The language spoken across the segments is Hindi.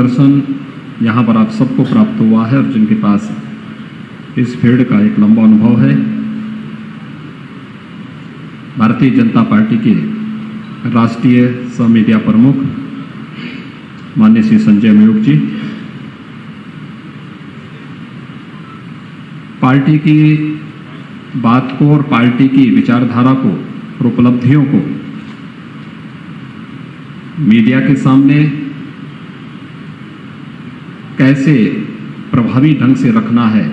दर्शन यहाँ पर आप सबको प्राप्त हुआ है और जिनके पास इस फील्ड का एक लंबा अनुभव है, भारतीय जनता पार्टी के राष्ट्रीय सह मीडिया प्रमुख माननीय श्री संजय मयूख जी, पार्टी की बात को और पार्टी की विचारधारा को और उपलब्धियों को मीडिया के सामने कैसे प्रभावी ढंग से रखना है,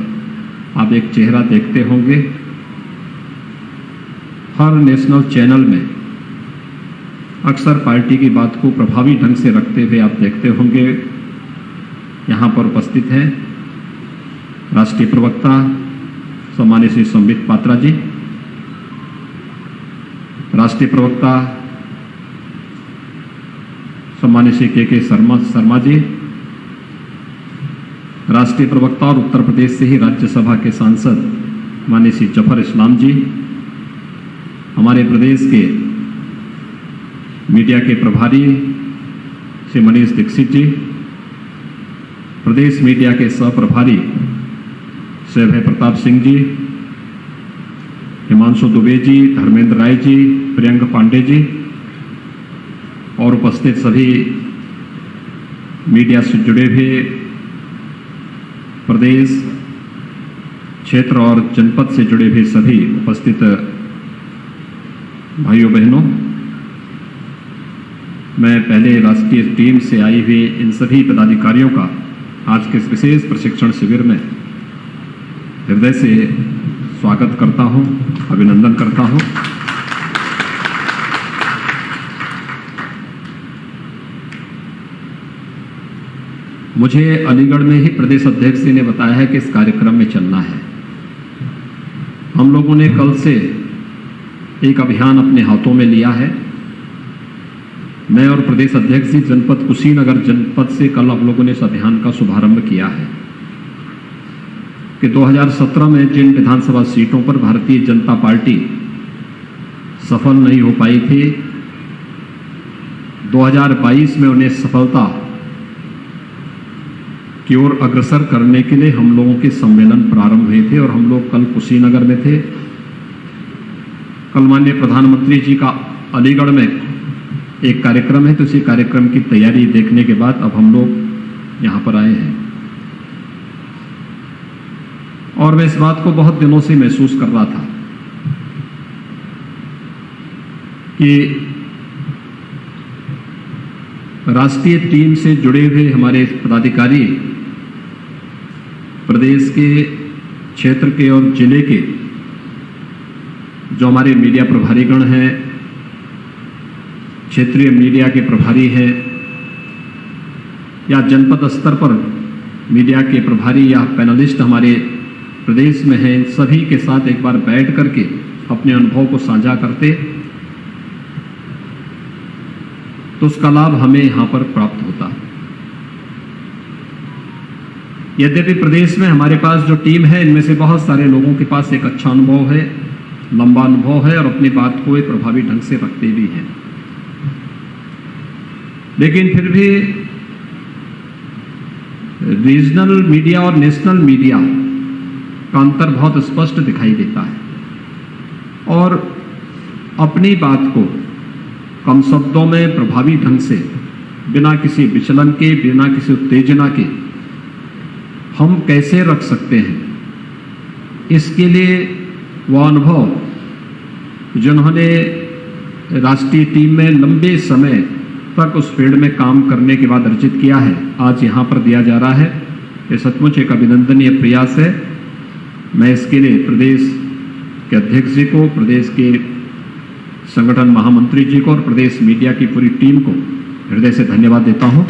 आप एक चेहरा देखते होंगे। हर नेशनल चैनल में अक्सर पार्टी की बात को प्रभावी ढंग से रखते हुए आप देखते होंगे। यहाँ पर उपस्थित हैं राष्ट्रीय प्रवक्ता सम्मानित श्री संबित पात्रा जी, राष्ट्रीय प्रवक्ता सम्मानित श्री के शर्मा जी, राष्ट्रीय प्रवक्ता और उत्तर प्रदेश से ही राज्यसभा के सांसद माननीय श्री जफर इस्लाम जी, हमारे प्रदेश के मीडिया के प्रभारी श्री मनीष दीक्षित जी, प्रदेश मीडिया के सह प्रभारी श्री अभय प्रताप सिंह जी, हिमांशु दुबे जी, धर्मेंद्र राय जी, प्रियंक पांडे जी और उपस्थित सभी मीडिया से जुड़े हुए प्रदेश, क्षेत्र और जनपद से जुड़े हुए सभी उपस्थित भाइयों बहनों, मैं पहले राष्ट्रीय टीम से आई हुई इन सभी पदाधिकारियों का आज के इस विशेष प्रशिक्षण शिविर में हृदय से स्वागत करता हूं, अभिनंदन करता हूं। मुझे अलीगढ़ में ही प्रदेश अध्यक्ष जी ने बताया है कि इस कार्यक्रम में चलना है। हम लोगों ने कल से एक अभियान अपने हाथों में लिया है। मैं और प्रदेश अध्यक्ष जी जनपद कुशीनगर जनपद से कल आप लोगों ने इस अभियान का शुभारंभ किया है कि 2017 में जिन विधानसभा सीटों पर भारतीय जनता पार्टी सफल नहीं हो पाई थी, 2022 में उन्हें सफलता की ओर अग्रसर करने के लिए हम लोगों के सम्मेलन प्रारंभ हुए थे और हम लोग कल कुशीनगर में थे। कल माननीय प्रधानमंत्री जी का अलीगढ़ में एक कार्यक्रम है, तो इसी कार्यक्रम की तैयारी देखने के बाद अब हम लोग यहाँ पर आए हैं और मैं इस बात को बहुत दिनों से महसूस कर रहा था कि राष्ट्रीय टीम से जुड़े हुए हमारे पदाधिकारी प्रदेश के, क्षेत्र के और जिले के जो हमारे मीडिया प्रभारीगण हैं, क्षेत्रीय मीडिया के प्रभारी हैं या जनपद स्तर पर मीडिया के प्रभारी या पैनलिस्ट हमारे प्रदेश में हैं, सभी के साथ एक बार बैठ करके अपने अनुभव को साझा करते तो उसका लाभ हमें यहाँ पर प्राप्त होता। यद्यपि प्रदेश में हमारे पास जो टीम है, इनमें से बहुत सारे लोगों के पास एक अच्छा अनुभव है, लंबा अनुभव है और अपनी बात को एक प्रभावी ढंग से रखते भी हैं, लेकिन फिर भी रीजनल मीडिया और नेशनल मीडिया का अंतर बहुत स्पष्ट दिखाई देता है और अपनी बात को कम शब्दों में प्रभावी ढंग से, बिना किसी विचलन के, बिना किसी उत्तेजना के हम कैसे रख सकते हैं, इसके लिए वह अनुभव जिन्होंने राष्ट्रीय टीम में लंबे समय तक उस फील्ड में काम करने के बाद अर्जित किया है, आज यहाँ पर दिया जा रहा है। ये सचमुच एक अभिनंदनीय प्रयास है। मैं इसके लिए प्रदेश के अध्यक्ष जी को, प्रदेश के संगठन महामंत्री जी को और प्रदेश मीडिया की पूरी टीम को हृदय से धन्यवाद देता हूं।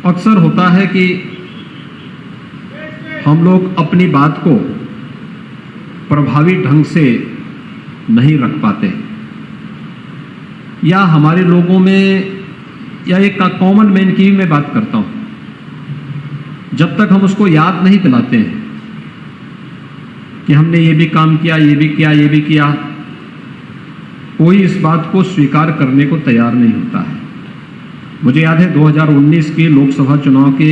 अक्सर होता है कि हम लोग अपनी बात को प्रभावी ढंग से नहीं रख पाते या हमारे लोगों में, या एक कॉमन मैन की मैं बात करता हूं, जब तक हम उसको याद नहीं दिलाते हैं कि हमने ये भी काम किया, ये भी किया, ये भी किया, कोई इस बात को स्वीकार करने को तैयार नहीं होता है। मुझे याद है 2019 के लोकसभा चुनाव के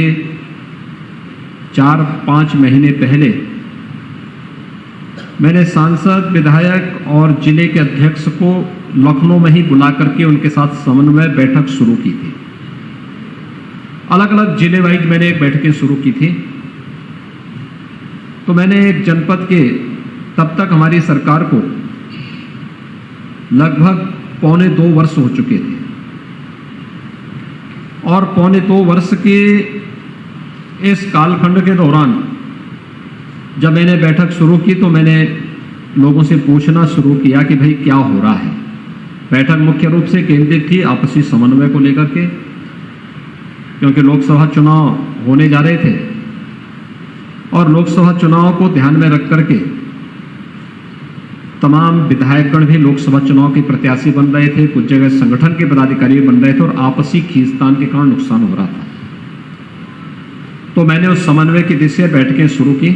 4-5 महीने पहले मैंने सांसद, विधायक और जिले के अध्यक्ष को लखनऊ में ही बुला करके उनके साथ समन्वय बैठक शुरू की थी। अलग अलग जिले वाइज मैंने एक बैठकें शुरू की थी। तो मैंने एक जनपद के, तब तक हमारी सरकार को लगभग 1.25 वर्ष हो चुके थे और 1.25 वर्ष के इस कालखंड के दौरान जब मैंने बैठक शुरू की तो मैंने लोगों से पूछना शुरू किया कि भाई क्या हो रहा है। बैठक मुख्य रूप से केंद्रित थी आपसी समन्वय को लेकर के, क्योंकि लोकसभा चुनाव होने जा रहे थे और लोकसभा चुनाव को ध्यान में रख करके तमाम विधायकगण भी लोकसभा चुनाव के प्रत्याशी बन रहे थे, कुछ जगह संगठन के पदाधिकारी बन रहे थे और आपसी खींचतान के कारण नुकसान हो रहा था। तो मैंने उस समन्वय की दिशा बैठकें शुरू की,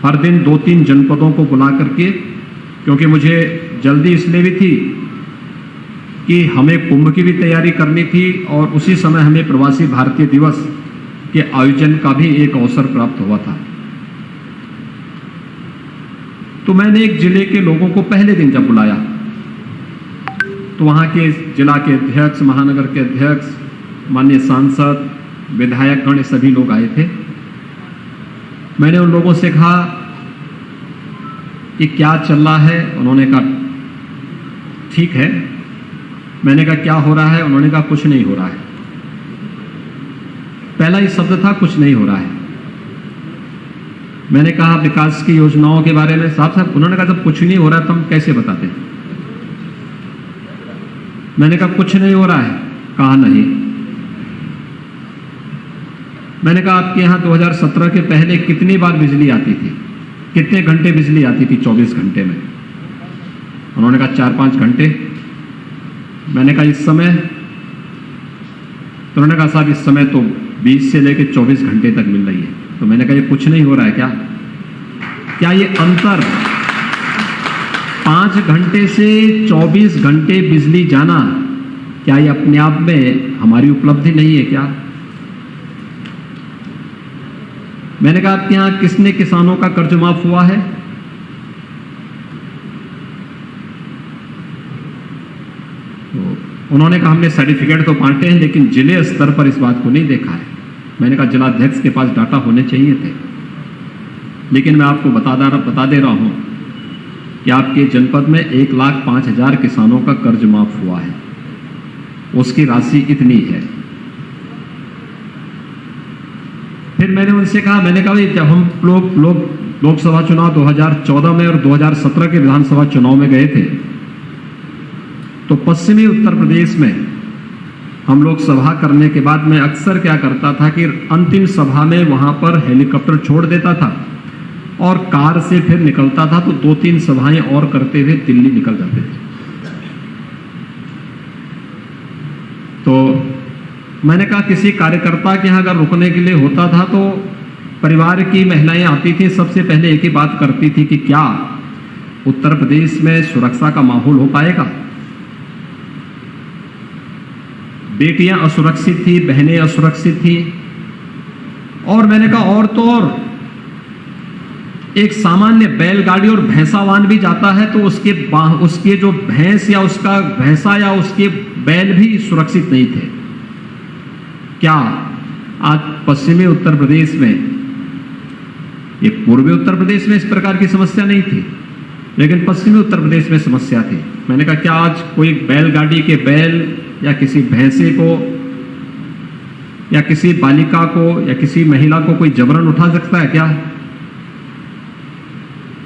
हर दिन 2-3 जनपदों को बुला करके, क्योंकि मुझे जल्दी इसलिए भी थी कि हमें कुंभ की भी तैयारी करनी थी और उसी समय हमें प्रवासी भारतीय दिवस के आयोजन का भी एक अवसर प्राप्त हुआ था। तो मैंने एक जिले के लोगों को पहले दिन जब बुलाया तो वहाँ के जिला के अध्यक्ष, महानगर के अध्यक्ष, माननीय सांसद, विधायकगण सभी लोग आए थे। मैंने उन लोगों से कहा कि क्या चल रहा है। उन्होंने कहा ठीक है। मैंने कहा क्या हो रहा है। उन्होंने कहा कुछ नहीं हो रहा है। पहला ही शब्द था कुछ नहीं हो रहा है। मैंने कहा विकास की योजनाओं के बारे में साहब। उन्होंने कहा जब कुछ नहीं हो रहा है तो हम कैसे बताते। मैंने कहा कुछ नहीं हो रहा है। कहा नहीं। मैंने कहा आपके यहाँ 2017 के पहले कितनी बार बिजली आती थी, कितने घंटे बिजली आती थी 24 घंटे में। उन्होंने कहा 4-5 घंटे। मैंने कहा इस समय। तो उन्होंने कहा साहब इस समय तो 20 से लेकर 24 घंटे तक मिल रही है। तो मैंने कहा ये कुछ नहीं हो रहा है क्या? क्या ये अंतर 5 घंटे से 24 घंटे बिजली जाना, क्या ये अपने आप में हमारी उपलब्धि नहीं है क्या? मैंने कहा आपके यहां किसने किसानों का कर्ज माफ हुआ है? तो उन्होंने कहा हमने सर्टिफिकेट तो बांटे हैं लेकिन जिले स्तर पर इस बात को नहीं देखा है। मैंने कहा जिलाध्यक्ष के पास डाटा होने चाहिए थे। लेकिन मैं आपको बता दे रहा हूं कि आपके जनपद में 1,05,000 किसानों का कर्ज माफ हुआ है, उसकी राशि इतनी है। फिर मैंने उनसे कहा, मैंने कहा जब हम लोग लोकसभा चुनाव 2014 में और 2017 के विधानसभा चुनाव में गए थे तो पश्चिमी उत्तर प्रदेश में हम लोग सभा करने के बाद मैं अक्सर क्या करता था कि अंतिम सभा में वहां पर हेलीकॉप्टर छोड़ देता था और कार से फिर निकलता था। तो 2-3 सभाएं और करते हुए दिल्ली निकल जाते थे। तो मैंने कहा किसी कार्यकर्ता के यहाँ अगर रुकने के लिए होता था तो परिवार की महिलाएं आती थी, सबसे पहले एक ही बात करती थी कि क्या उत्तर प्रदेश में सुरक्षा का माहौल हो पाएगा। बेटियां असुरक्षित थी, बहनें असुरक्षित थी। और मैंने कहा और तो और एक सामान्य बैलगाड़ी और भैंसावान भी जाता है तो उसके जो भैंस या उसका भैंसा या उसके बैल भी सुरक्षित नहीं थे। क्या आज पश्चिमी उत्तर प्रदेश में, ये पूर्वी उत्तर प्रदेश में इस प्रकार की समस्या नहीं थी लेकिन पश्चिमी उत्तर प्रदेश में समस्या थी। मैंने कहा क्या आज कोई बैलगाड़ी के बैल या किसी भैंसे को या किसी बालिका को या किसी महिला को कोई जबरन उठा सकता है क्या?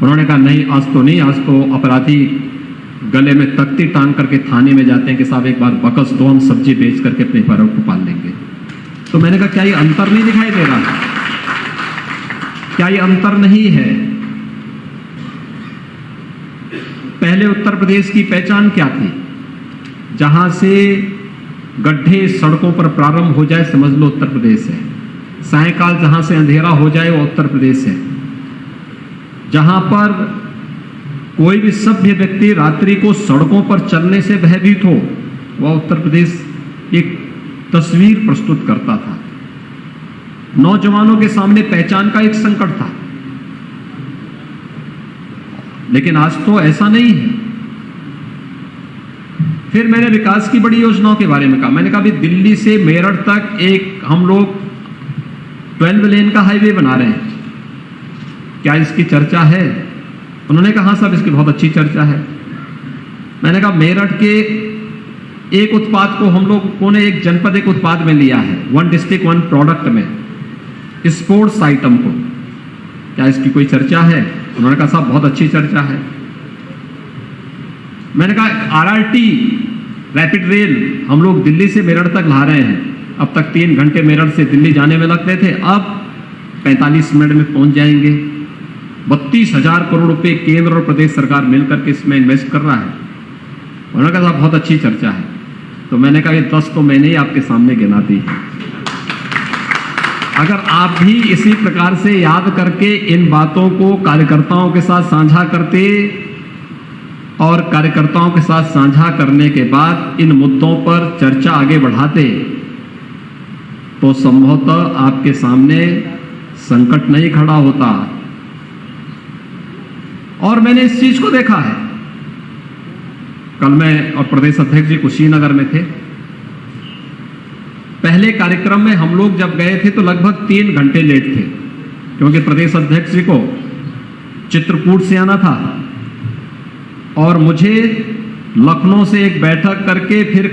उन्होंने कहा नहीं, आज तो नहीं, आज तो अपराधी गले में तख्ती टांग करके थाने में जाते हैं कि साहब एक बार बकस दो, हम सब्जी बेच करके अपने परिवार को पाल लेंगे। तो मैंने कहा क्या ये अंतर नहीं दिखाई दे रहा? क्या ये अंतर नहीं है? पहले उत्तर प्रदेश की पहचान क्या थी? जहां से गड्ढे सड़कों पर प्रारंभ हो जाए समझ लो उत्तर प्रदेश है। सायंकाल जहां से अंधेरा हो जाए वो उत्तर प्रदेश है। जहां पर कोई भी सभ्य व्यक्ति रात्रि को सड़कों पर चलने से भयभीत हो, वह उत्तर प्रदेश एक तस्वीर प्रस्तुत करता था। नौजवानों के सामने पहचान का एक संकट था। लेकिन आज तो ऐसा नहीं है। फिर मैंने विकास की बड़ी योजनाओं के बारे में कहा। मैंने कहा भी दिल्ली से मेरठ तक एक हम लोग 12 लेन का हाईवे बना रहे हैं, क्या इसकी चर्चा है? उन्होंने कहा हाँ साहब, इसकी बहुत अच्छी चर्चा है। मैंने कहा मेरठ के एक उत्पाद को हम लोगों ने एक जनपद एक उत्पाद में लिया है, 1 डिस्ट्रिक्ट 1 प्रोडक्ट में, स्पोर्ट्स आइटम को, क्या इसकी कोई चर्चा है? उन्होंने कहा साहब बहुत अच्छी चर्चा है। मैंने कहा RRT रैपिड रेल हम लोग दिल्ली से मेरठ तक ला रहे हैं। अब तक 3 घंटे मेरठ से दिल्ली जाने में लगते थे, अब 45 मिनट में पहुंच जाएंगे। 32,000 करोड़ रुपए केंद्र और प्रदेश सरकार मिलकर के इसमें इन्वेस्ट कर रहा है। उन्होंने कहा साहब बहुत अच्छी चर्चा है। तो मैंने कहा ये 10 तो मैंने ही आपके सामने गिना दी है। अगर आप भी इसी प्रकार से याद करके इन बातों को कार्यकर्ताओं के साथ साझा करते और कार्यकर्ताओं के साथ साझा करने के बाद इन मुद्दों पर चर्चा आगे बढ़ाते, तो संभवतः आपके सामने संकट नहीं खड़ा होता। और मैंने इस चीज को देखा है। कल मैं और प्रदेश अध्यक्ष जी कुशीनगर में थे। पहले कार्यक्रम में हम लोग जब गए थे तो लगभग 3 घंटे लेट थे, क्योंकि प्रदेश अध्यक्ष जी को चित्रकूट से आना था और मुझे लखनऊ से एक बैठक करके फिर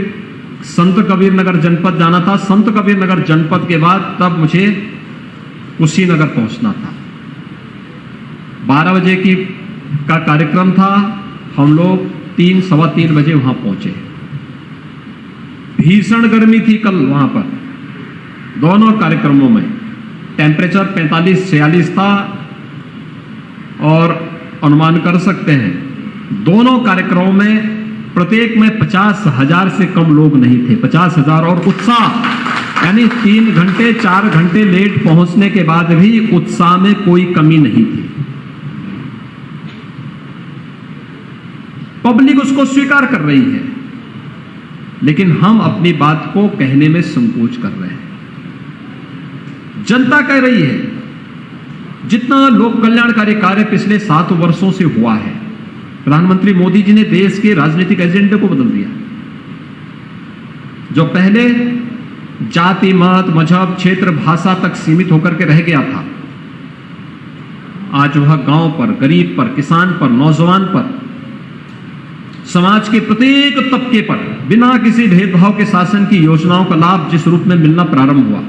संत कबीर नगर जनपद जाना था। संत कबीर नगर जनपद के बाद तब मुझे कुशीनगर पहुंचना था। 12 बजे का कार्यक्रम था। हम लोग 3 सवा 3 बजे वहां पहुंचे। भीषण गर्मी थी कल वहां पर, दोनों कार्यक्रमों में टेम्परेचर 45-46 था। और अनुमान कर सकते हैं दोनों कार्यक्रमों में प्रत्येक में 50,000 से कम लोग नहीं थे। 50,000 और उत्साह, यानी 3 घंटे 4 घंटे लेट पहुंचने के बाद भी उत्साह में कोई कमी नहीं थी। पब्लिक उसको स्वीकार कर रही है, लेकिन हम अपनी बात को कहने में संकोच कर रहे हैं। जनता कह रही है। जितना लोक कल्याणकारी कार्य पिछले 7 वर्षों से हुआ है, प्रधानमंत्री मोदी जी ने देश के राजनीतिक एजेंडे को बदल दिया। जो पहले जाति, मत, मजहब, क्षेत्र, भाषा तक सीमित होकर के रह गया था, आज वह गांव पर, गरीब पर, किसान पर, नौजवान पर, समाज के प्रत्येक तबके पर बिना किसी भेदभाव के शासन की योजनाओं का लाभ जिस रूप में मिलना प्रारंभ हुआ,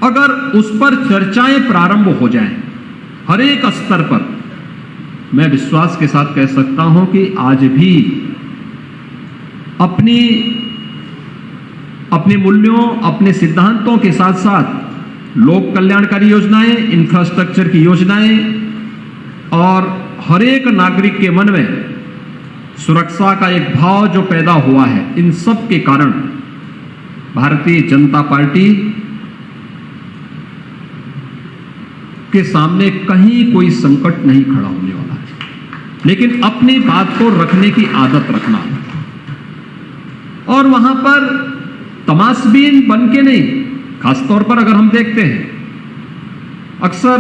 अगर उस पर चर्चाएं प्रारंभ हो जाएं हर एक स्तर पर, मैं विश्वास के साथ कह सकता हूं कि आज भी अपने मूल्यों, अपने सिद्धांतों के साथ साथ लोक कल्याणकारी योजनाएं, इंफ्रास्ट्रक्चर की योजनाएं और हर एक नागरिक के मन में सुरक्षा का एक भाव जो पैदा हुआ है, इन सब के कारण भारतीय जनता पार्टी के सामने कहीं कोई संकट नहीं खड़ा होने वाला है। लेकिन अपनी बात को रखने की आदत रखना, और वहां पर तमाशबीन बन के नहीं। खासतौर पर अगर हम देखते हैं, अक्सर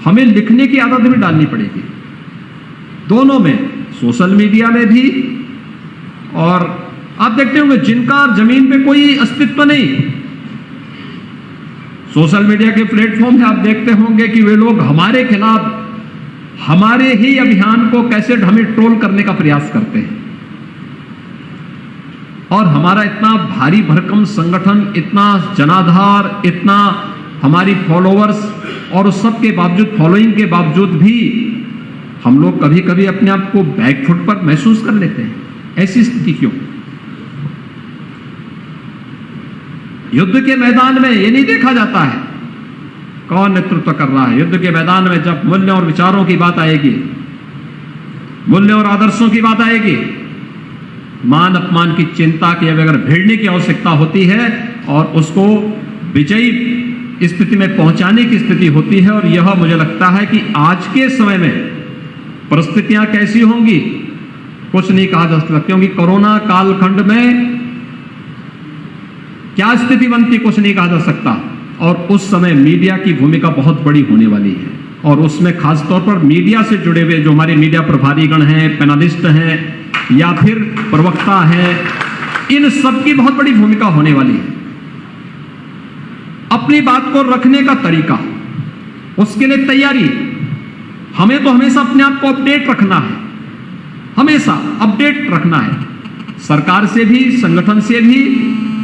हमें लिखने की आदत भी डालनी पड़ेगी, दोनों में, सोशल मीडिया में भी। और आप देखते होंगे जिनका जमीन पे कोई अस्तित्व नहीं, सोशल मीडिया के प्लेटफॉर्म पे आप देखते होंगे कि वे लोग हमारे खिलाफ हमारे ही अभियान को कैसे हमें ट्रोल करने का प्रयास करते हैं। और हमारा इतना भारी भरकम संगठन, इतना जनाधार, इतना हमारी फॉलोअर्स, और उस सब के बावजूद, फॉलोइंग के बावजूद भी हम लोग कभी कभी अपने आप को बैकफुट पर महसूस कर लेते हैं। ऐसी स्थिति क्यों? युद्ध के मैदान में ये नहीं देखा जाता है कौन नेतृत्व कर रहा है। युद्ध के मैदान में जब मूल्य और विचारों की बात आएगी, मूल्य और आदर्शों की बात आएगी, मान अपमान की चिंता की अगर भिड़ने की आवश्यकता होती है और उसको विजयी स्थिति में पहुंचाने की स्थिति होती है। और यह मुझे लगता है कि आज के समय में परिस्थितियां कैसी होंगी कुछ नहीं कहा जा सकता, क्योंकि कोरोना कालखंड में क्या स्थिति बनती कुछ नहीं कहा जा सकता। और उस समय मीडिया की भूमिका बहुत बड़ी होने वाली है, और उसमें खासतौर पर मीडिया से जुड़े हुए जो हमारे मीडिया प्रभारीगण हैं, पैनलिस्ट हैं या फिर प्रवक्ता हैं, इन सब की बहुत बड़ी भूमिका होने वाली है। अपनी बात को रखने का तरीका, उसके लिए तैयारी, हमें तो हमेशा अपने आप को अपडेट रखना है, हमेशा अपडेट रखना है, सरकार से भी, संगठन से भी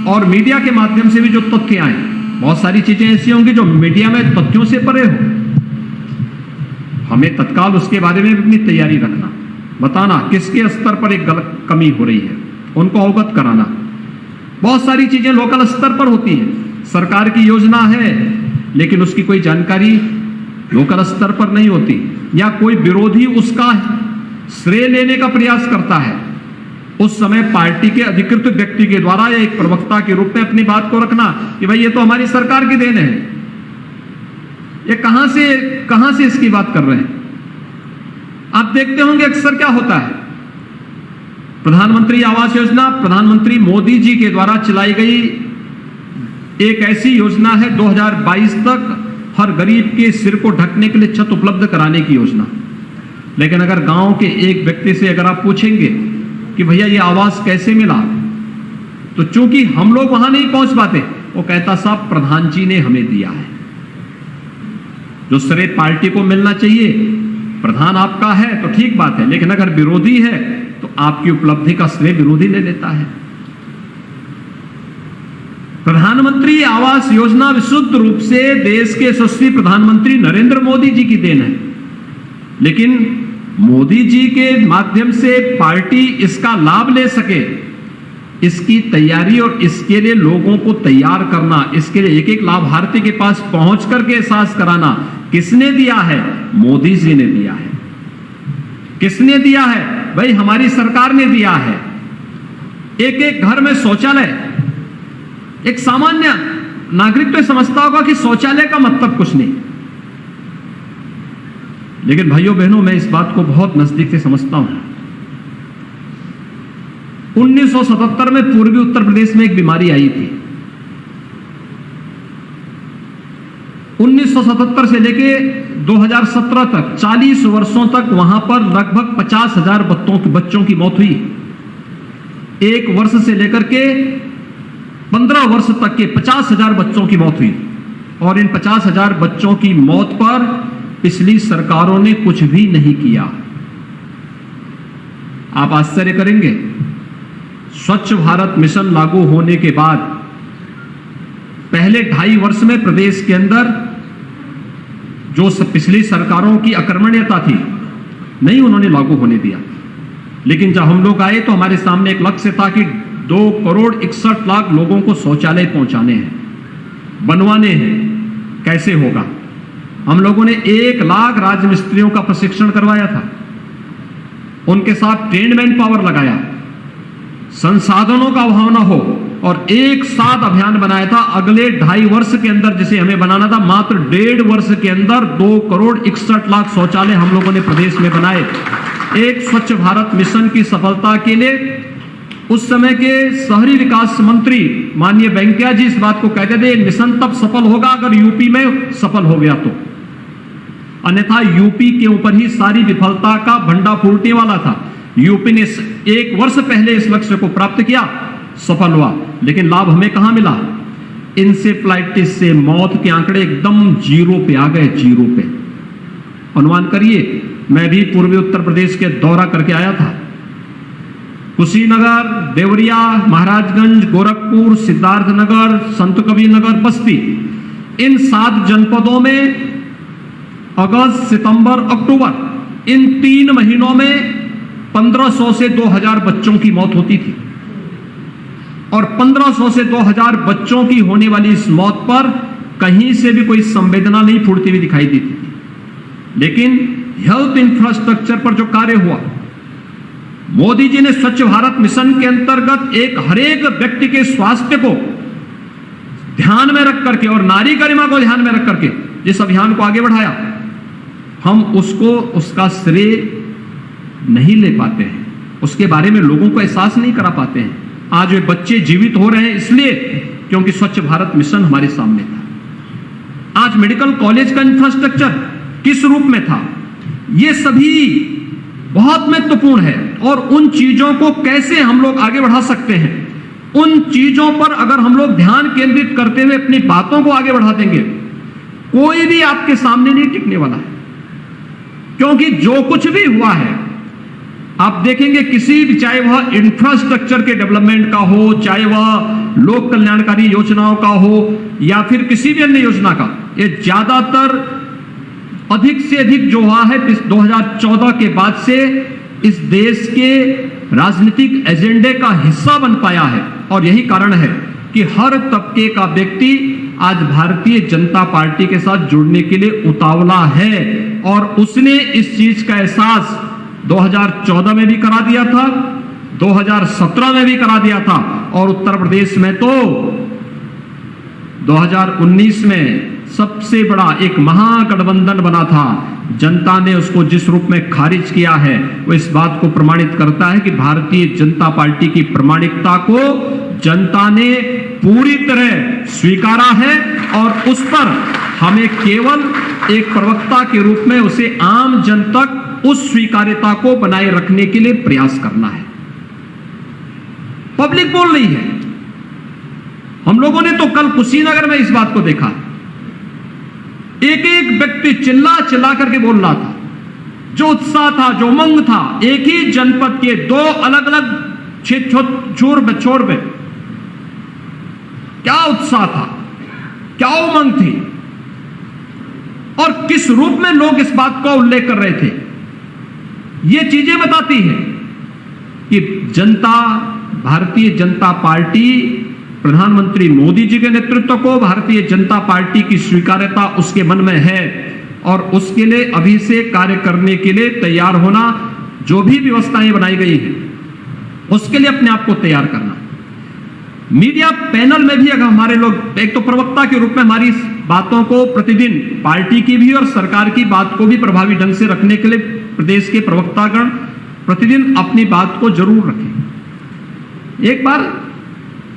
और मीडिया के माध्यम से भी। जो तथ्य आए, बहुत सारी चीजें ऐसी होंगी जो मीडिया में तथ्यों से परे हो, हमें तत्काल उसके बारे में भी अपनी तैयारी रखना, बताना किसके स्तर पर एक गलत कमी हो रही है, उनको अवगत कराना। बहुत सारी चीजें लोकल स्तर पर होती हैं, सरकार की योजना है लेकिन उसकी कोई जानकारी लोकल स्तर पर नहीं होती, या कोई विरोधी उसका श्रेय लेने का प्रयास करता है। उस समय पार्टी के अधिकृत व्यक्ति के द्वारा या एक प्रवक्ता के रूप में अपनी बात को रखना कि भाई ये तो हमारी सरकार की देन है, ये कहां से इसकी बात कर रहे हैं। आप देखते होंगे अक्सर क्या होता है, प्रधानमंत्री आवास योजना प्रधानमंत्री मोदी जी के द्वारा चलाई गई एक ऐसी योजना है 2022 तक हर गरीब के सिर को ढकने के लिए छत उपलब्ध कराने की योजना। लेकिन अगर गांव के एक व्यक्ति से अगर आप पूछेंगे कि भैया ये आवास कैसे मिला, तो चूंकि हम लोग वहां नहीं पहुंच पाते, वो कहता साहब प्रधान जी ने हमें दिया है। जो श्रेय पार्टी को मिलना चाहिए, प्रधान आपका है तो ठीक बात है, लेकिन अगर विरोधी है तो आपकी उपलब्धि का श्रेय विरोधी ले लेता है। प्रधानमंत्री आवास योजना विशुद्ध रूप से देश के यशस्वी प्रधानमंत्री नरेंद्र मोदी जी की देन है, लेकिन मोदी जी के माध्यम से पार्टी इसका लाभ ले सके, इसकी तैयारी और इसके लिए लोगों को तैयार करना, इसके लिए एक एक लाभार्थी के पास पहुंच करके एहसास कराना, किसने दिया है? मोदी जी ने दिया है। किसने दिया है? भाई हमारी सरकार ने दिया है। एक एक घर में शौचालय, एक सामान्य नागरिक तो समझता होगा कि शौचालय का मतलब कुछ नहीं, लेकिन भाइयों बहनों मैं इस बात को बहुत नजदीक से समझता हूं। 1977 में पूर्वी उत्तर प्रदेश में एक बीमारी आई थी। 1977 से लेके 2017 तक 40 वर्षों तक वहां पर लगभग 50,000 बच्चों की मौत हुई। एक वर्ष से लेकर के 15 वर्ष तक के 50,000 बच्चों की मौत हुई, और इन 50,000 बच्चों की मौत पर पिछली सरकारों ने कुछ भी नहीं किया। आप आश्चर्य करेंगे, स्वच्छ भारत मिशन लागू होने के बाद पहले 2.5 वर्ष में प्रदेश के अंदर जो पिछली सरकारों की अकर्मण्यता थी, नहीं उन्होंने लागू होने दिया। लेकिन जब हम लोग आए तो हमारे सामने एक लक्ष्य था कि 2,61,00,000 लोगों को शौचालय पहुंचाने हैं, बनवाने हैं। कैसे होगा? हम लोगों ने 1 लाख राजमिस्त्रियों का प्रशिक्षण करवाया था, उनके साथ ट्रेन्ड मैन पावर लगाया, संसाधनों का अभाव न हो, और एक साथ अभियान बनाया था। अगले 2.5 वर्ष के अंदर जिसे हमें बनाना था, मात्र 1.5 वर्ष के अंदर 2,61,00,000 शौचालय हम लोगों ने प्रदेश में बनाए। एक स्वच्छ भारत मिशन की सफलता के लिए उस समय के शहरी विकास मंत्री माननीय वेंकैया जी इस बात को कहते थे, मिशन तब सफल होगा अगर यूपी में सफल हो गया तो, अन्यथा यूपी के ऊपर ही सारी विफलता का भंडा फूटने वाला था। यूपी ने 1 वर्ष पहले इस लक्ष्य को प्राप्त किया, सफल हुआ, लेकिन लाभ हमें कहां मिला? इंसेफ्लाइटिस से मौत के आंकड़े एकदम 0 पे आ गए, 0 पे। अनुमान करिए, मैं भी पूर्वी उत्तर प्रदेश के दौरा करके आया था। कुशीनगर, देवरिया, महाराजगंज, गोरखपुर, सिद्धार्थनगर, संत कबीर नगर, बस्ती, इन 7 जनपदों में अगस्त, सितंबर, अक्टूबर, इन 3 महीनों में 1500 से 2000 बच्चों की मौत होती थी, और 1500 से 2000 बच्चों की होने वाली इस मौत पर कहीं से भी कोई संवेदना नहीं फूटती हुई दिखाई देती थी। लेकिन हेल्थ इंफ्रास्ट्रक्चर पर जो कार्य हुआ, मोदी जी ने स्वच्छ भारत मिशन के अंतर्गत हरेक व्यक्ति के स्वास्थ्य को ध्यान में रख करके और नारी गरिमा को ध्यान में रख करके जिस अभियान को आगे बढ़ाया, हम उसको उसका श्रेय नहीं ले पाते हैं, उसके बारे में लोगों को एहसास नहीं करा पाते हैं। आज वे बच्चे जीवित हो रहे हैं इसलिए क्योंकि स्वच्छ भारत मिशन हमारे सामने था। आज मेडिकल कॉलेज का इंफ्रास्ट्रक्चर किस रूप में था, ये सभी बहुत महत्वपूर्ण है। और उन चीजों को कैसे हम लोग आगे बढ़ा सकते हैं, उन चीजों पर अगर हम लोग ध्यान केंद्रित करते हुए अपनी बातों को आगे बढ़ा देंगे, कोई भी आपके सामने नहीं टिकने वाला है। क्योंकि जो कुछ भी हुआ है, आप देखेंगे किसी भी, चाहे वह इंफ्रास्ट्रक्चर के डेवलपमेंट का हो, चाहे वह लोक कल्याणकारी योजनाओं का हो, या फिर किसी भी अन्य योजना का, ये ज्यादातर अधिक से अधिक जो हुआ है 2014 के बाद से इस देश के राजनीतिक एजेंडे का हिस्सा बन पाया है। और यही कारण है कि हर तबके का व्यक्ति आज भारतीय जनता पार्टी के साथ जुड़ने के लिए उतावला है। और उसने इस चीज का एहसास 2014 में भी करा दिया था, 2017 में भी करा दिया था, और उत्तर प्रदेश में तो 2019 में सबसे बड़ा एक महागठबंधन बना था। जनता ने उसको जिस रूप में खारिज किया है, वो इस बात को प्रमाणित करता है कि भारतीय जनता पार्टी की प्रामाणिकता को जनता ने पूरी तरह स्वीकारा है। और उस पर हमें केवल एक प्रवक्ता के रूप में उसे आम जन तक उस स्वीकार्यता को बनाए रखने के लिए प्रयास करना है। पब्लिक बोल रही है। हम लोगों ने तो कल कुशीनगर में इस बात को देखा, एक एक व्यक्ति चिल्ला चिल्ला करके बोल रहा था, जो उत्साह था, जो उमंग था। एक ही जनपद के दो अलग अलग छोर में क्या उत्साह था, क्या उमंग थी, और किस रूप में लोग इस बात का उल्लेख कर रहे थे। ये चीजें बताती है कि जनता, भारतीय जनता पार्टी, प्रधानमंत्री मोदी जी के नेतृत्व को, भारतीय जनता पार्टी की स्वीकार्यता उसके मन में है। और उसके लिए अभी से कार्य करने के लिए तैयार होना, जो भी व्यवस्थाएं बनाई गई हैं उसके लिए अपने आप को तैयार करना। मीडिया पैनल में भी अगर हमारे लोग, एक तो प्रवक्ता के रूप में हमारी बातों को प्रतिदिन पार्टी की भी और सरकार की बात को भी प्रभावी ढंग से रखने के लिए प्रदेश के प्रवक्तागण प्रतिदिन अपनी बात को जरूर रखें। एक बार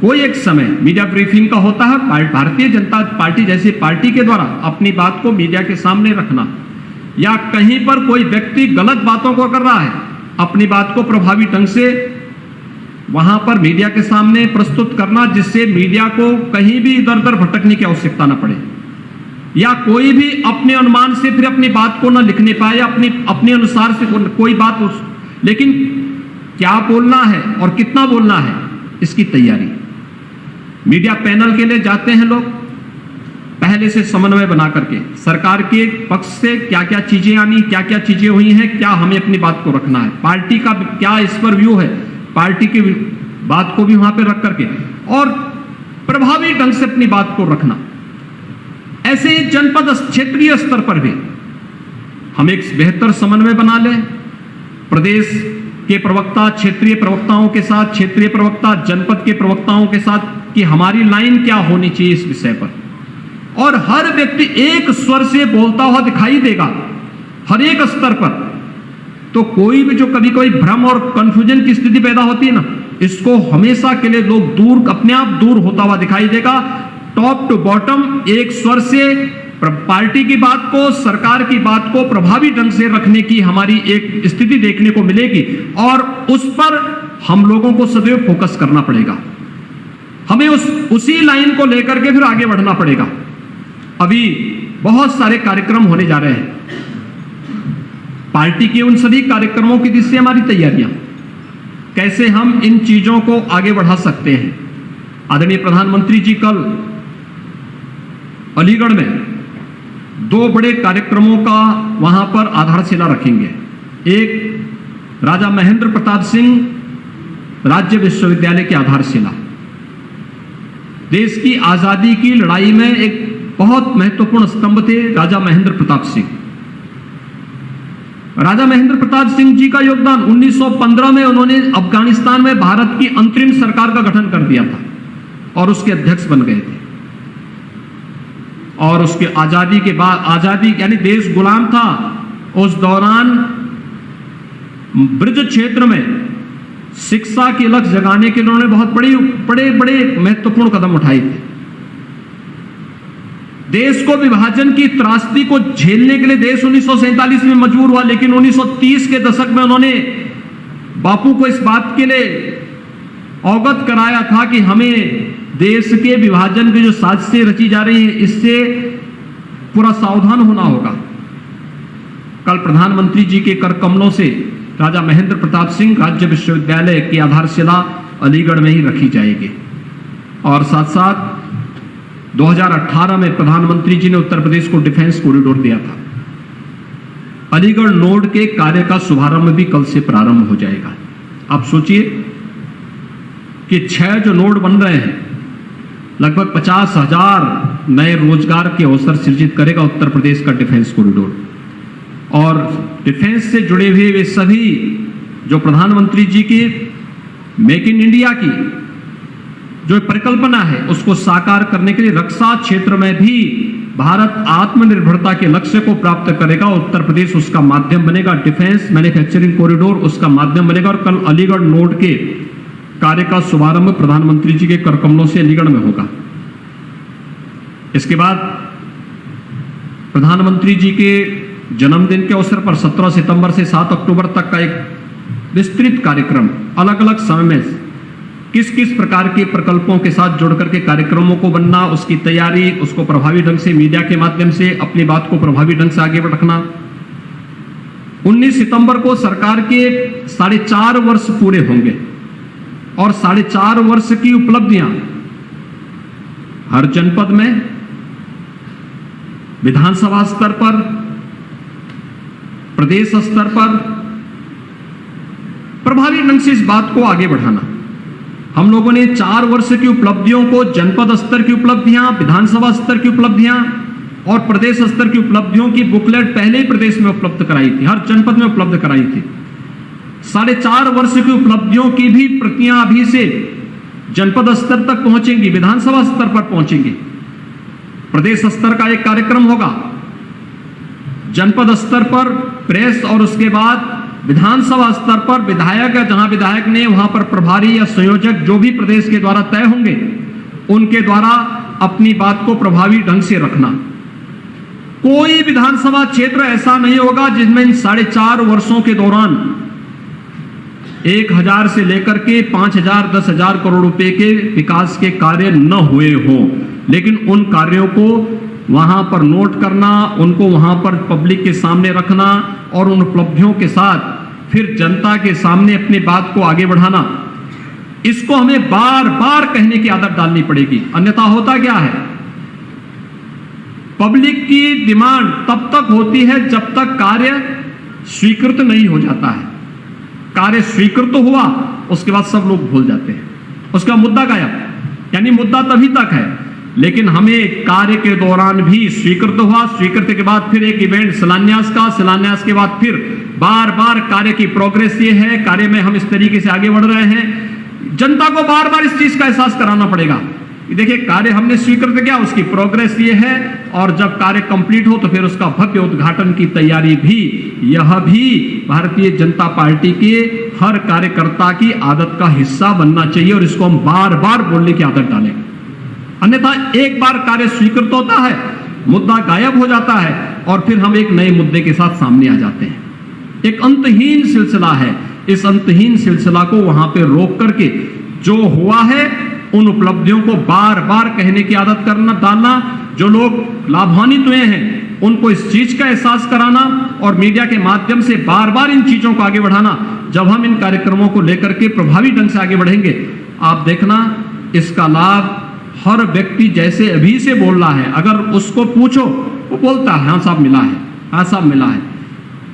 कोई एक समय मीडिया ब्रीफिंग का होता है, भारतीय जनता पार्टी जैसी पार्टी के द्वारा अपनी बात को मीडिया के सामने रखना, या कहीं पर कोई व्यक्ति गलत बातों को कर रहा है, अपनी बात को प्रभावी ढंग से वहां पर मीडिया के सामने प्रस्तुत करना, जिससे मीडिया को कहीं भी इधर उधर भटकने की आवश्यकता न पड़े, या कोई भी अपने अनुमान से फिर अपनी बात को न लिखने पाए, अपने अनुसार से कोई बात लेकिन क्या बोलना है और कितना बोलना है, इसकी तैयारी। मीडिया पैनल के लिए जाते हैं लोग पहले से समन्वय बना करके, सरकार के पक्ष से क्या क्या चीजें आनी, क्या क्या चीजें हुई हैं, क्या हमें अपनी बात को रखना है, पार्टी का क्या इस पर व्यू है, पार्टी की बात को भी वहां पे रख करके और प्रभावी ढंग से अपनी बात को रखना। ऐसे ही जनपद क्षेत्रीय स्तर पर भी हम एक बेहतर समन्वय बना लें, प्रदेश के प्रवक्ता क्षेत्रीय प्रवक्ताओं के साथ, क्षेत्रीय प्रवक्ता जनपद के प्रवक्ताओं के साथ, कि हमारी लाइन क्या होनी चाहिए इस विषय पर। और हर व्यक्ति एक स्वर से बोलता हुआ दिखाई देगा हर एक स्तर पर, तो कोई भी जो कभी कोई भ्रम और कंफ्यूजन की स्थिति पैदा होती है ना, इसको हमेशा के लिए लोग दूर, अपने आप दूर होता हुआ दिखाई देगा। टॉप टू बॉटम एक स्वर से पार्टी की बात को, सरकार की बात को प्रभावी ढंग से रखने की हमारी एक स्थिति देखने को मिलेगी, और उस पर हम लोगों को सदैव फोकस करना पड़ेगा। हमें उसी लाइन को लेकर के फिर आगे बढ़ना पड़ेगा। अभी बहुत सारे कार्यक्रम होने जा रहे हैं, पार्टी के उन सभी कार्यक्रमों की दिशा हमारी तैयारियां, कैसे हम इन चीजों को आगे बढ़ा सकते हैं। आदरणीय प्रधानमंत्री जी कल अलीगढ़ में 2 बड़े कार्यक्रमों का वहां पर आधारशिला रखेंगे। एक राजा महेंद्र प्रताप सिंह राज्य विश्वविद्यालय की आधारशिला, देश की आजादी की लड़ाई में एक बहुत महत्वपूर्ण स्तंभ थे राजा महेंद्र प्रताप सिंह। राजा महेंद्र प्रताप सिंह जी का योगदान 1915 में उन्होंने अफगानिस्तान में भारत की अंतरिम सरकार का गठन कर दिया था और उसके अध्यक्ष बन गए थे। और उसके आजादी के बाद, आजादी यानी देश गुलाम था, उस दौरान ब्रज क्षेत्र में शिक्षा की अलख जगाने के लिए उन्होंने बहुत बड़े बड़े महत्वपूर्ण कदम उठाए थे। देश को विभाजन की त्रासदी को झेलने के लिए देश 1947 में मजबूर हुआ, लेकिन 1930 के दशक में उन्होंने बापू को इस बात के लिए अवगत कराया था कि हमें देश के विभाजन की जो साजिशें रची जा रही हैं, इससे पूरा सावधान होना होगा। कल प्रधानमंत्री जी के कर कमलों से राजा महेंद्र प्रताप सिंह राज्य विश्वविद्यालय की आधारशिला अलीगढ़ में ही रखी जाएगी। और साथ साथ 2018 में प्रधानमंत्री जी ने उत्तर प्रदेश को डिफेंस कॉरिडोर दिया था। अलीगढ़ नोड के कार्य का शुभारंभ भी कल से प्रारंभ हो जाएगा। आप सोचिए कि 6 जो नोड बन रहे हैं, लगभग 50,000 नए रोजगार के अवसर सृजित करेगा उत्तर प्रदेश का डिफेंस कॉरिडोर। और डिफेंस से जुड़े हुए वे सभी जो प्रधानमंत्री जी की मेक इन इंडिया की जो परिकल्पना है, उसको साकार करने के लिए रक्षा क्षेत्र में भी भारत आत्मनिर्भरता के लक्ष्य को प्राप्त करेगा। उत्तर प्रदेश उसका माध्यम बनेगा, डिफेंस मैन्युफैक्चरिंग कॉरिडोर उसका माध्यम बनेगा। और कल अलीगढ़ नोड के कार्य का शुभारंभ प्रधानमंत्री जी के कर कमलों से अलीगढ़ में होगा। इसके बाद प्रधानमंत्री जी के जन्मदिन के अवसर पर 17 सितंबर से 7 अक्टूबर तक का एक विस्तृत कार्यक्रम, अलग अलग समय में किस किस प्रकार के प्रकल्पों के साथ जुड़ करके कार्यक्रमों को बनना, उसकी तैयारी, उसको प्रभावी ढंग से मीडिया के माध्यम से अपनी बात को प्रभावी ढंग से आगे रखना। 19 सितंबर को सरकार के 4.5 वर्ष पूरे होंगे और 4.5 वर्ष की उपलब्धियां हर जनपद में, विधानसभा स्तर पर, प्रदेश स्तर पर प्रभावी ढंग से इस बात को आगे बढ़ाना। हम लोगों ने 4 वर्ष की उपलब्धियों को जनपद स्तर की उपलब्धियां, विधानसभा स्तर की उपलब्धियां और प्रदेश स्तर की उपलब्धियों की बुकलेट पहले ही प्रदेश में उपलब्ध कराई थी, हर जनपद में उपलब्ध कराई थी। 4.5 वर्ष की उपलब्धियों की भी प्रतियां अभी से जनपद स्तर तक पहुंचेंगी, विधानसभा स्तर पर पहुंचेंगी। प्रदेश स्तर का एक कार्यक्रम होगा, जनपद स्तर पर प्रेस और उसके बाद विधानसभा स्तर पर विधायक या जहां विधायक ने वहां पर प्रभारी या संयोजक जो भी प्रदेश के द्वारा तय होंगे, उनके द्वारा अपनी बात को प्रभावी ढंग से रखना। कोई विधानसभा क्षेत्र ऐसा नहीं होगा जिसमें इन 4.5 वर्षों के दौरान 1000 से लेकर के 5000, 10,000 करोड़ रुपए के विकास के कार्य न हुए हों। लेकिन उन कार्यों को वहां पर नोट करना, उनको वहां पर पब्लिक के सामने रखना और उन उपलब्धियों के साथ फिर जनता के सामने अपनी बात को आगे बढ़ाना, इसको हमें बार बार कहने की आदत डालनी पड़ेगी। अन्यथा होता क्या है, पब्लिक की डिमांड तब तक होती है जब तक कार्य स्वीकृत नहीं हो जाता है। कार्य स्वीकृत हुआ उसके बाद सब लोग भूल जाते हैं, उसका मुद्दा गायब, यानी मुद्दा तभी तक है। लेकिन हमें कार्य के दौरान भी स्वीकृत हुआ, स्वीकृति के बाद फिर एक इवेंट शिलान्यास का, शिलान्यास के बाद फिर बार बार कार्य की प्रोग्रेस ये है, कार्य में हम इस तरीके से आगे बढ़ रहे हैं। जनता को बार बार इस चीज का एहसास कराना पड़ेगा। देखिए, कार्य हमने स्वीकृत किया, उसकी प्रोग्रेस ये है, और जब कार्य कंप्लीट हो तो फिर उसका भव्य उद्घाटन की तैयारी भी, यह भी भारतीय जनता पार्टी के हर कार्यकर्ता की आदत का हिस्सा बनना चाहिए और इसको हम बार बार बोलने की आदत डालें। अन्यथा एक बार कार्य स्वीकृत होता है, मुद्दा गायब हो जाता है और फिर हम एक नए मुद्दे के साथ सामने आ जाते हैं। एक अंतहीन सिलसिला है। इस अंतहीन सिलसिला को वहां पे रोक करके जो हुआ है उन उपलब्धियों को बार बार कहने की आदत करना डालना, जो लोग लाभान्वित हुए हैं उनको इस चीज का एहसास कराना और मीडिया के माध्यम से बार बार इन चीजों को आगे बढ़ाना। जब हम इन कार्यक्रमों को लेकर के प्रभावी ढंग से आगे बढ़ेंगे, आप देखना इसका लाभ हर व्यक्ति जैसे अभी से बोल रहा है, अगर उसको पूछो वो बोलता है हाँ साहब मिला है, हाँ साहब मिला है।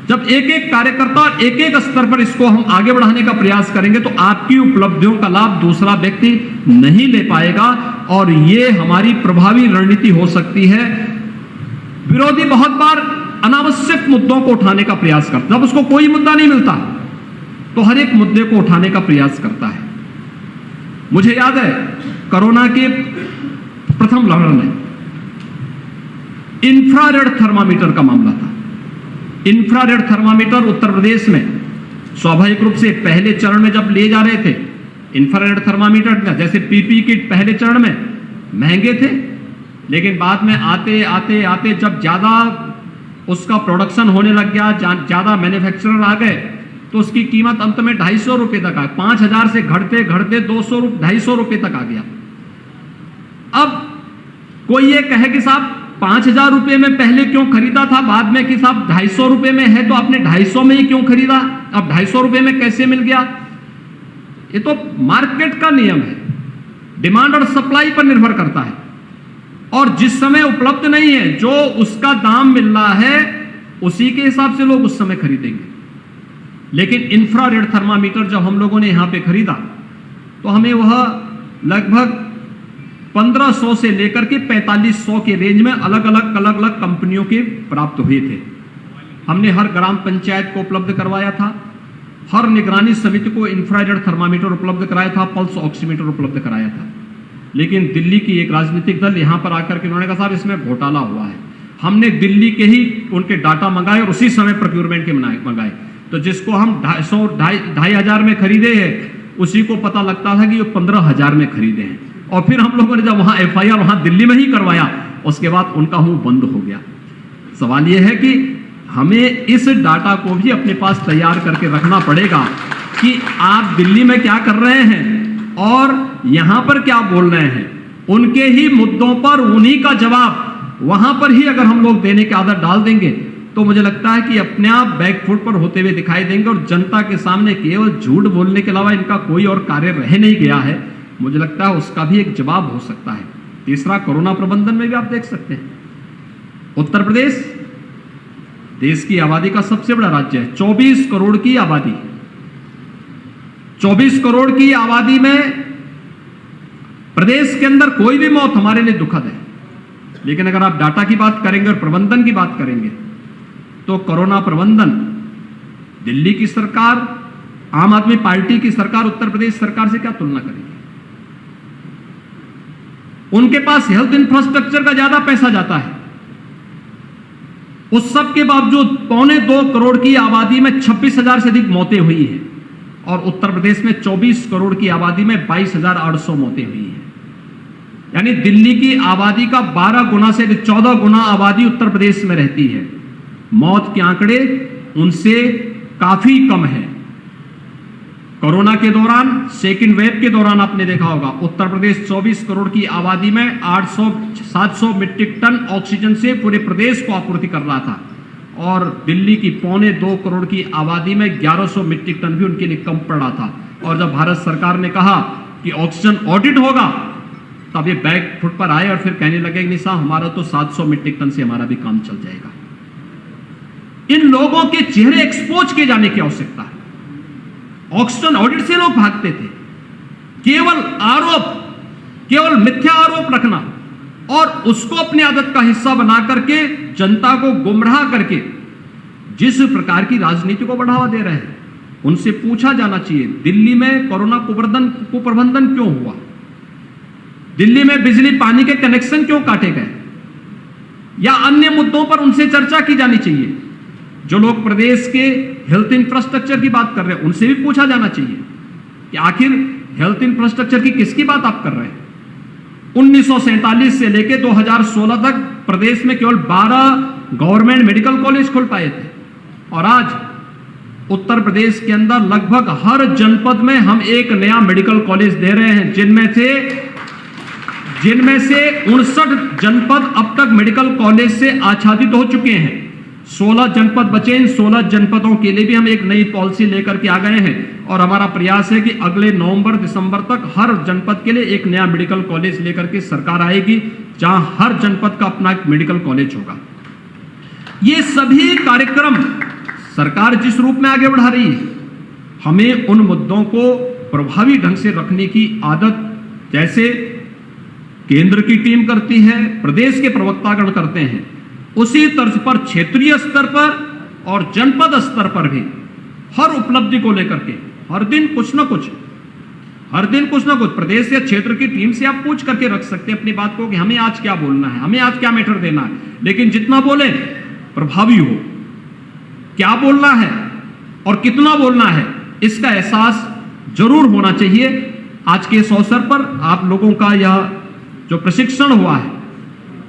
जब एक एक कार्यकर्ता एक एक स्तर पर इसको हम आगे बढ़ाने का प्रयास करेंगे तो आपकी उपलब्धियों का लाभ दूसरा व्यक्ति नहीं ले पाएगा और ये हमारी प्रभावी रणनीति हो सकती है। विरोधी बहुत बार अनावश्यक मुद्दों को उठाने का प्रयास करता है, जब उसको कोई मुद्दा नहीं मिलता तो हर एक मुद्दे को उठाने का प्रयास करता है। मुझे याद है कोरोना के प्रथम लहर में इंफ्रारेड थर्मामीटर का मामला था। इंफ्रारेड थर्मामीटर उत्तर प्रदेश में स्वाभाविक रूप से पहले चरण में जब ले जा रहे थे, इंफ्रारेड थर्मामीटर जैसे पीपी किट पहले चरण में महंगे थे, लेकिन बाद में आते आते आते जब ज्यादा उसका प्रोडक्शन होने लग गया, ज्यादा मैन्युफैक्चरर आ गए, तो उसकी कीमत अंत में 250 रुपए तक आ, 5000 से घटते घटते 250 रुपए तक आ गया। अब कोई ये कहे कि साहब 5000 रुपए में पहले क्यों खरीदा था, बाद में कि साहब 250 रुपए में है तो आपने 250 में ही क्यों खरीदा, अब 250 रुपए में कैसे मिल गया? ये तो मार्केट का नियम है, डिमांड और सप्लाई पर निर्भर करता है, और जिस समय उपलब्ध नहीं है, जो उसका दाम मिल रहा है उसी के हिसाब से लोग उस समय खरीदेंगे। लेकिन इंफ्रारेड थर्मामीटर जब हम लोगों ने यहां पे खरीदा तो हमें वह लगभग 1500 से लेकर के 4500 के रेंज में अलग अलग कंपनियों के प्राप्त हुए थे। हमने हर ग्राम पंचायत को उपलब्ध करवाया था, हर निगरानी समिति को इंफ्रारेड थर्मामीटर उपलब्ध कराया था, पल्स ऑक्सीमीटर उपलब्ध कराया था। लेकिन दिल्ली की एक राजनीतिक दल यहां पर आकर के उन्होंने कहा साहब इसमें घोटाला हुआ है। हमने दिल्ली के ही उनके डाटा मंगाए और उसी समय प्रोक्योरमेंट के मंगाए, तो जिसको हम 2,500 में खरीदे हैं उसी को पता लगता था कि ये 15,000 में खरीदे हैं। और फिर हम लोगों ने जब वहां FIR वहां दिल्ली में ही करवाया, उसके बाद उनका मुंह बंद हो गया। सवाल यह है कि हमें इस डाटा को भी अपने पास तैयार करके रखना पड़ेगा कि आप दिल्ली में क्या कर रहे हैं और यहां पर क्या बोल रहे हैं। उनके ही मुद्दों पर उन्हीं का जवाब वहां पर ही अगर हम लोग देने की आदत डाल देंगे तो मुझे लगता है कि अपने आप बैकफुट पर होते हुए दिखाई देंगे, और जनता के सामने केवल झूठ बोलने के अलावा इनका कोई और कार्य रह नहीं गया है। मुझे लगता है उसका भी एक जवाब हो सकता है। तीसरा, कोरोना प्रबंधन में भी आप देख सकते हैं, उत्तर प्रदेश देश की आबादी का सबसे बड़ा राज्य है, 24 करोड़ की आबादी। 24 करोड़ की आबादी में प्रदेश के अंदर कोई भी मौत हमारे लिए दुखद है। लेकिन अगर आप डाटा की बात करेंगे और प्रबंधन की बात करेंगे तो कोरोना प्रबंधन दिल्ली की सरकार, आम आदमी पार्टी की सरकार, उत्तर प्रदेश सरकार से क्या तुलना करेंगे? उनके पास हेल्थ इंफ्रास्ट्रक्चर का ज्यादा पैसा जाता है, उस सब के बावजूद 2.25 करोड़ की आबादी में 26,000 से अधिक मौतें हुई हैं, और उत्तर प्रदेश में 24 करोड़ की आबादी में 22,800 मौतें हुई हैं। यानी दिल्ली की आबादी का 12 गुना से 14 गुना आबादी उत्तर प्रदेश में रहती है। मौत के आंकड़े उनसे काफी कम है। कोरोना के दौरान, सेकेंड वेव के दौरान आपने देखा होगा उत्तर प्रदेश 24 करोड़ की आबादी में 700 मीट्रिक टन ऑक्सीजन से पूरे प्रदेश को आपूर्ति कर रहा था, और दिल्ली की 2.25 करोड़ की आबादी में 1100 मीट्रिक टन भी उनके लिए कम पड़ रहा था। और जब भारत सरकार ने कहा कि ऑक्सीजन ऑडिट होगा, तब ये बैक फुट पर आए और फिर कहने लगे नहीं साहब हमारा तो 700 मीट्रिक टन से हमारा भी काम चल जाएगा। इन लोगों के चेहरे एक्सपोज किए जाने की आवश्यकता है। ऑक्सीजन ऑडिट से लोग भागते थे। केवल आरोप, केवल मिथ्या आरोप रखना और उसको अपनी आदत का हिस्सा बना करके जनता को गुमराह करके जिस प्रकार की राजनीति को बढ़ावा दे रहे हैं, उनसे पूछा जाना चाहिए दिल्ली में कोरोना कुप्रबंधन क्यों हुआ, दिल्ली में बिजली पानी के कनेक्शन क्यों काटे गए, या अन्य मुद्दों पर उनसे चर्चा की जानी चाहिए। जो लोग प्रदेश के हेल्थ इंफ्रास्ट्रक्चर की बात कर रहे हैं उनसे भी पूछा जाना चाहिए कि आखिर हेल्थ इंफ्रास्ट्रक्चर की किसकी बात आप कर रहे हैं। 1947 से लेकर 2016 तक प्रदेश में केवल 12 गवर्नमेंट मेडिकल कॉलेज खुल पाए थे, और आज उत्तर प्रदेश के अंदर लगभग हर जनपद में हम एक नया मेडिकल कॉलेज दे रहे हैं, जिनमें से 59 जनपद अब तक मेडिकल कॉलेज से आच्छादित हो चुके हैं। 16 जनपद बचे, इन 16 जनपदों के लिए भी हम एक नई पॉलिसी लेकर के आ गए हैं, और हमारा प्रयास है कि अगले नवंबर-दिसंबर तक हर जनपद के लिए एक नया मेडिकल कॉलेज लेकर के सरकार आएगी, जहां हर जनपद का अपना एक मेडिकल कॉलेज होगा। ये सभी कार्यक्रम सरकार जिस रूप में आगे बढ़ा रही है, हमें उन मुद्दों को प्रभावी ढंग से रखने की आदत जैसे केंद्र की टीम करती है, प्रदेश के प्रवक्तागण करते हैं, उसी तर्ज पर क्षेत्रीय स्तर पर और जनपद स्तर पर भी हर उपलब्धि को लेकर के हर दिन कुछ न कुछ हर दिन कुछ ना कुछ प्रदेश या क्षेत्र की टीम से आप पूछ करके रख सकते हैं अपनी बात को कि हमें आज क्या बोलना है, हमें आज क्या मैटर देना है, लेकिन जितना बोले प्रभावी हो। क्या बोलना है और कितना बोलना है इसका एहसास जरूर होना चाहिए। आज के इस अवसर पर आप लोगों का यह जो प्रशिक्षण हुआ है,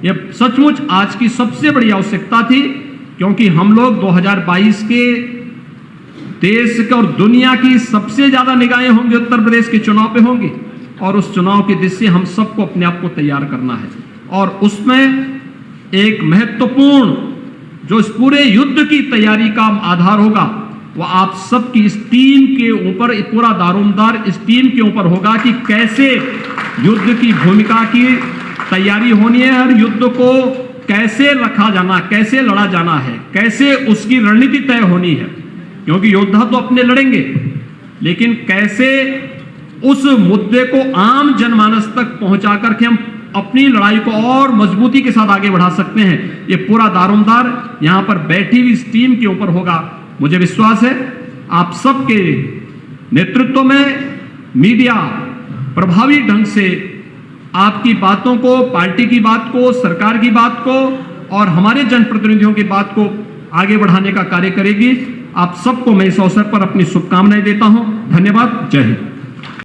यह सचमुच आज की सबसे बड़ी आवश्यकता थी, क्योंकि हम लोग 2022 के देश के और दुनिया की सबसे ज्यादा निगाहें होंगी उत्तर प्रदेश के चुनाव पे होंगी, और उस चुनाव की दिशा से हम सबको अपने आप को तैयार करना है। और उसमें एक महत्वपूर्ण जो इस पूरे युद्ध की तैयारी का आधार होगा, वह आप सबकी इस टीम के ऊपर, पूरा दारोमदार इस टीम के ऊपर होगा कि कैसे युद्ध की भूमिका की तैयारी होनी है और युद्ध को कैसे रखा जाना, कैसे लड़ा जाना है, कैसे उसकी रणनीति तय होनी है। क्योंकि योद्धा तो अपने लड़ेंगे, लेकिन कैसे उस मुद्दे को आम जनमानस तक पहुंचा करके हम अपनी लड़ाई को और मजबूती के साथ आगे बढ़ा सकते हैं, ये पूरा दारोमदार यहां पर बैठी हुई इस टीम के ऊपर होगा। मुझे विश्वास है आप सबके नेतृत्व में मीडिया प्रभावी ढंग से आपकी बातों को, पार्टी की बात को, सरकार की बात को और हमारे जनप्रतिनिधियों की बात को आगे बढ़ाने का कार्य करेगी। आप सबको मैं इस अवसर पर अपनी शुभकामनाएं देता हूं। धन्यवाद। जय हिंद।